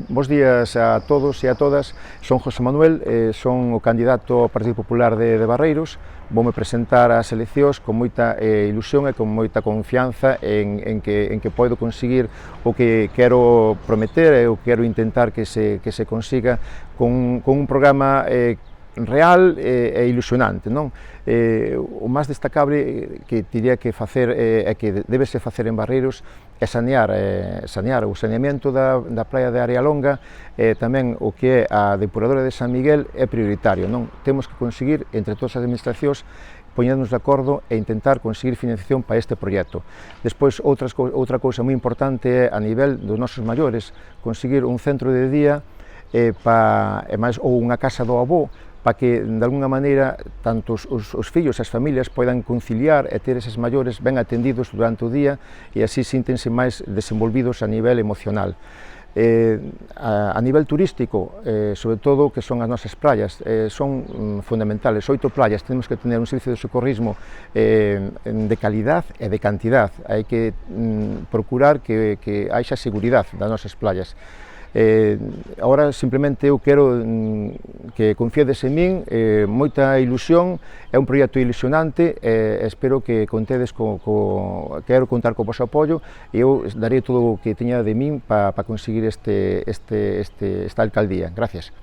Bos días a todos e a todas. Son José Manuel, son o candidato ao Partido Popular de Barreiros. Voume presentar ás eleccións con moita ilusión e con moita confianza en que podo conseguir o que quero prometer e o que quero intentar que se consiga con un programa real e ilusionante, non? O máis destacable que diría que facer e que debese facer en Barreiros é sanear o saneamento da praia de Área Longa, tamén o que é a depuradora de San Miguel é prioritario, non? Temos que conseguir, entre todas as administracións, poñernos de acordo e intentar conseguir financiación para este proxecto. Despois, outra cousa moi importante é, a nivel dos nosos maiores, conseguir un centro de día ou unha casa do avó, para que, de alguna maneira, tanto os fillos e as familias poidan conciliar e ter eses maiores ben atendidos durante o día e así síntense máis desenvolvidos a nivel emocional. A nivel turístico, sobre todo, que son as nosas praias, son fundamentales. 8 praias, temos que tener un servicio de socorrismo de calidad e de cantidad. Hai que procurar que haxa seguridade das nosas praias. Agora simplemente eu quero que confiedes en min, moita ilusión, é un proxecto ilusionante e espero que contedes quero contar co vosso apoio e eu darei todo o que teña de min para conseguir esta alcaldía. Gracias.